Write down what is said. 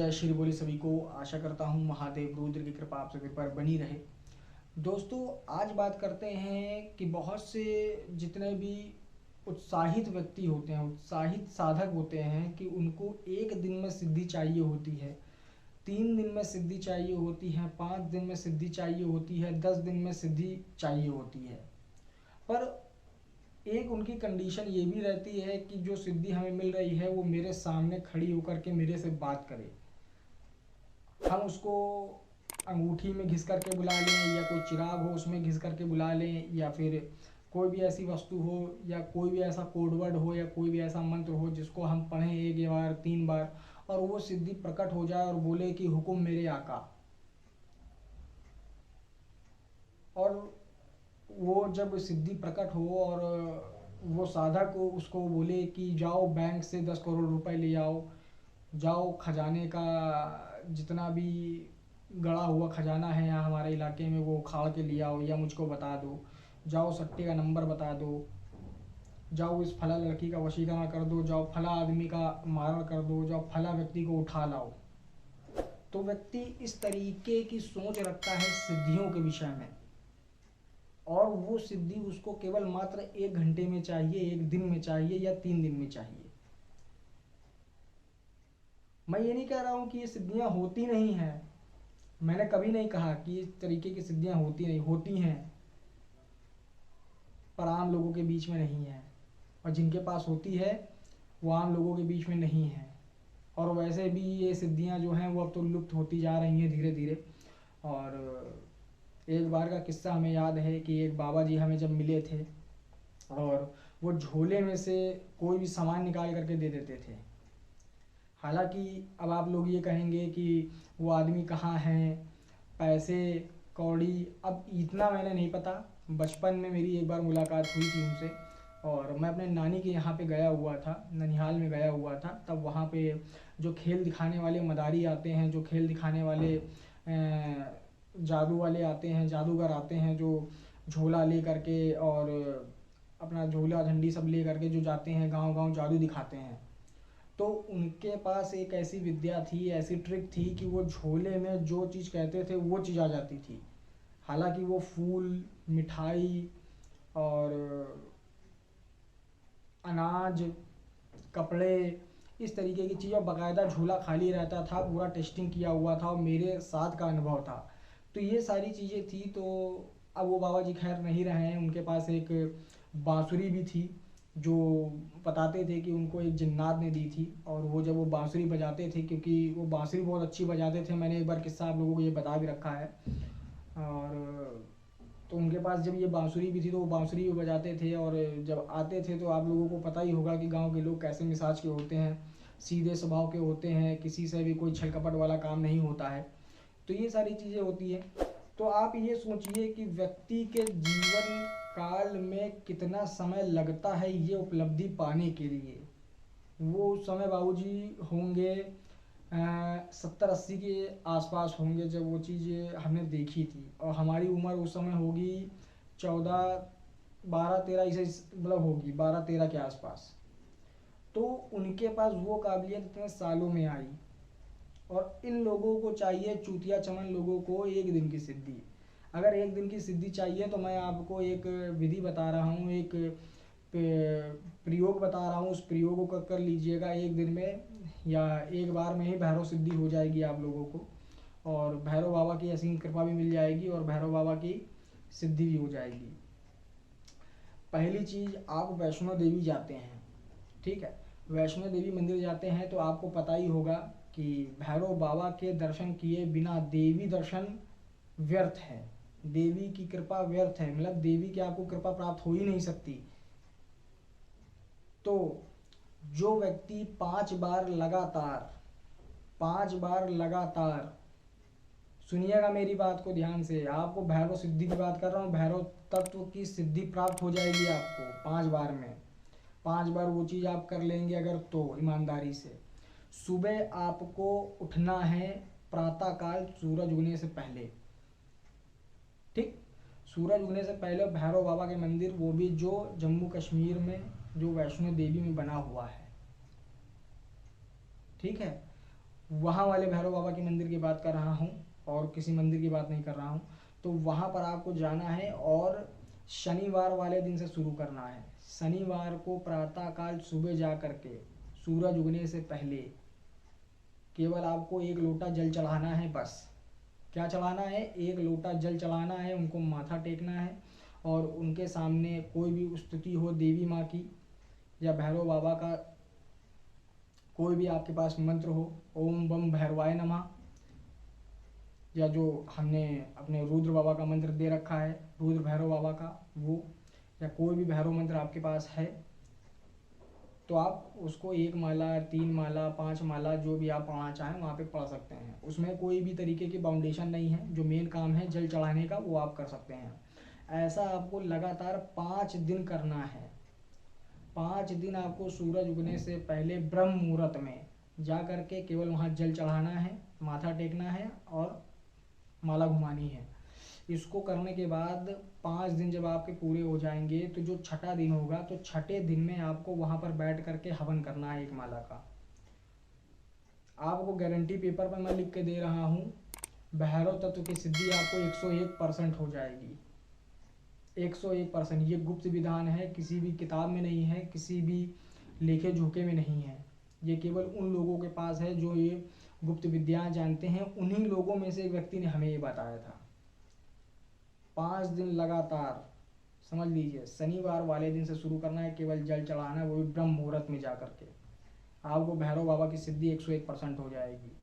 जय श्री बोले सभी को। आशा करता हूँ महादेव रुद्र की कृपा आप सभी पर बनी रहे। दोस्तों, आज बात करते हैं कि बहुत से जितने भी उत्साहित व्यक्ति होते हैं, उत्साहित साधक होते हैं कि उनको एक दिन में सिद्धि चाहिए होती है, 3 दिन में सिद्धि चाहिए होती है, 5 दिन में सिद्धि चाहिए होती है, 10 दिन में सिद्धि चाहिए होती है। पर एक उनकी कंडीशन ये भी रहती है कि जो सिद्धि हमें मिल रही है वो मेरे सामने खड़ी होकर के मेरे से बात करे। हम उसको अंगूठी में घिस करके बुला लें, या कोई चिराग हो उसमें घिस करके बुला लें, या फिर कोई भी ऐसी वस्तु हो, या कोई भी ऐसा कोडवर्ड हो, या कोई भी ऐसा मंत्र हो जिसको हम पढ़ें 1 बार 3 बार और वो सिद्धि प्रकट हो जाए और बोले कि हुकुम मेरे आका। और वो जब सिद्धि प्रकट हो और वो साधक उसको बोले कि जाओ बैंक से 10 करोड़ रुपए ले आओ, जाओ खजाने का जितना भी गड़ा हुआ खजाना है यहाँ हमारे इलाके में वो उखाड़ के ले आओ, या मुझको बता दो, जाओ सट्टे का नंबर बता दो, जाओ इस फला लड़की का वशीकरण कर दो, जाओ फला आदमी का मारण कर दो, जाओ फला व्यक्ति को उठा लाओ। तो व्यक्ति इस तरीके की सोच रखता है सिद्धियों के विषय में, और वो सिद्धि उसको केवल मात्र 1 घंटे में चाहिए, 1 दिन में चाहिए, या 3 दिन में चाहिए। मैं ये नहीं कह रहा हूँ कि ये सिद्धियाँ होती नहीं हैं, मैंने कभी नहीं कहा कि इस तरीके की सिद्धियाँ होती नहीं, होती हैं, पर आम लोगों के बीच में नहीं है, और जिनके पास होती है वो आम लोगों के बीच में नहीं है। और वैसे भी ये सिद्धियाँ जो हैं वो अब तो लुप्त होती जा रही हैं धीरे धीरे। और एक बार का किस्सा हमें याद है कि एक बाबा जी हमें जब मिले थे और वो झोले में से कोई भी सामान निकाल करके दे देते थे। हालांकि अब आप लोग ये कहेंगे कि वो आदमी कहाँ हैं, पैसे कौड़ी, अब इतना मैंने नहीं पता। बचपन में मेरी एक बार मुलाकात हुई थी उनसे, और मैं अपने नानी के यहाँ पे गया हुआ था, ननिहाल में गया हुआ था। तब वहाँ पे जो खेल दिखाने वाले मदारी आते हैं, जो खेल दिखाने वाले जादू वाले आते हैं, जादूगर आते हैं, जो झोला ले करके और अपना झोला झंडी सब ले करके जो जाते हैं गांव गांव जादू दिखाते हैं। तो उनके पास एक ऐसी विद्या थी, ऐसी ट्रिक थी कि वो झोले में जो चीज़ कहते थे वो चीज़ आ जाती थी। हालांकि वो फूल, मिठाई और अनाज, कपड़े, इस तरीके की चीज़, और बाकायदा झूला खाली रहता था, पूरा टेस्टिंग किया हुआ था और मेरे साथ का अनुभव था। तो ये सारी चीज़ें थी। तो अब वो बाबा जी खैर नहीं रहे हैं। उनके पास एक बांसुरी भी थी जो बताते थे कि उनको एक जिन्नात ने दी थी, और वो जब वो बांसुरी बजाते थे, क्योंकि वो बांसुरी बहुत अच्छी बजाते थे, मैंने एक बार किस्सा आप लोगों को ये बता भी रखा है। और तो उनके पास जब ये बांसुरी भी थी तो वो बांसुरी भी बजाते थे, और जब आते थे तो आप लोगों को पता ही होगा कि गांव के लोग कैसे मिजाज के होते हैं, सीधे स्वभाव के होते हैं, किसी से भी कोई छल कपट वाला काम नहीं होता है। तो ये सारी चीज़ें होती हैं। तो आप ये सोचिए कि व्यक्ति के जीवन काल में कितना समय लगता है ये उपलब्धि पाने के लिए। वो उस समय बाबूजी होंगे 70-80 के आसपास होंगे जब वो चीज़ हमने देखी थी, और हमारी उम्र उस समय होगी 14 12 13, इसे मतलब होगी 12 13 के आसपास। तो उनके पास वो काबिलियत इतने सालों में आई, और इन लोगों को चाहिए, चूतिया चमन लोगों को, 1 दिन की सिद्धि। अगर 1 दिन की सिद्धि चाहिए तो मैं आपको एक विधि बता रहा हूँ, एक प्रयोग बता रहा हूँ। उस प्रयोग को कर लीजिएगा 1 दिन में, या एक बार में ही भैरव सिद्धि हो जाएगी आप लोगों को, और भैरव बाबा की असीम कृपा भी मिल जाएगी, और भैरव बाबा की सिद्धि भी हो जाएगी। पहली चीज़, आप वैष्णो देवी जाते हैं, ठीक है, वैष्णो देवी मंदिर जाते हैं तो आपको पता ही होगा कि भैरव बाबा के दर्शन किए बिना देवी दर्शन व्यर्थ है, देवी की कृपा व्यर्थ है, मतलब देवी की आपको कृपा प्राप्त हो ही नहीं सकती। तो जो व्यक्ति 5 बार लगातार, 5 बार लगातार, सुनिएगा मेरी बात को ध्यान से, आपको भैरव सिद्धि की बात कर रहा हूँ, भैरव तत्व की सिद्धि प्राप्त हो जाएगी आपको 5 बार में। 5 बार वो चीज़ आप कर लेंगे अगर, तो ईमानदारी से सुबह आपको उठना है प्रातःकाल सूरज उगने से पहले, ठीक, सूरज उगने से पहले भैरव बाबा के मंदिर, वो भी जो जम्मू कश्मीर में जो वैष्णो देवी में बना हुआ है, ठीक है, वहाँ वाले भैरव बाबा के मंदिर की बात कर रहा हूँ और किसी मंदिर की बात नहीं कर रहा हूँ। तो वहाँ पर आपको जाना है और शनिवार वाले दिन से शुरू करना है। शनिवार को प्रातःकाल सुबह जा कर के सूरज उगने से पहले केवल आपको 1 लोटा जल चढ़ाना है बस। क्या चढ़ाना है? 1 लोटा जल चढ़ाना है, उनको माथा टेकना है और उनके सामने कोई भी स्तुति हो देवी माँ की या भैरव बाबा का, कोई भी आपके पास मंत्र हो, ओम बम भैरवाय नमः, या जो हमने अपने रुद्र बाबा का मंत्र दे रखा है, रुद्र भैरव बाबा का, वो, या कोई भी भैरव मंत्र आपके पास है तो आप उसको 1 माला, 3 माला, 5 माला, जो भी आप पढ़ना चाहें वहाँ पे पढ़ सकते हैं। उसमें कोई भी तरीके की बाउंडेशन नहीं है। जो मेन काम है जल चढ़ाने का वो आप कर सकते हैं। ऐसा आपको लगातार 5 दिन करना है। 5 दिन आपको सूरज उगने से पहले ब्रह्म मुहूर्त में जा कर के केवल वहाँ जल चढ़ाना है, माथा टेकना है और माला घुमानी है। इसको करने के बाद 5 दिन जब आपके पूरे हो जाएंगे तो जो छठा दिन होगा, तो छठे दिन में आपको वहाँ पर बैठ करके हवन करना है 1 माला का। आपको गारंटी पेपर पर मैं लिख के दे रहा हूँ, भैरव तत्व की सिद्धि आपको 101% हो जाएगी। 101%। ये गुप्त विधान है, किसी भी किताब में नहीं है, किसी भी लेखे झोंके में नहीं है। ये केवल उन लोगों के पास है जो ये गुप्त विद्याएं जानते हैं। उन्हीं लोगों में से एक व्यक्ति ने हमें ये बताया था। 5 दिन लगातार, समझ लीजिए, शनिवार वाले दिन से शुरू करना है, केवल जल चढ़ाना है, वो भी ब्रह्म मुहूर्त में जा करके। आपको भैरव बाबा की सिद्धि 101% हो जाएगी।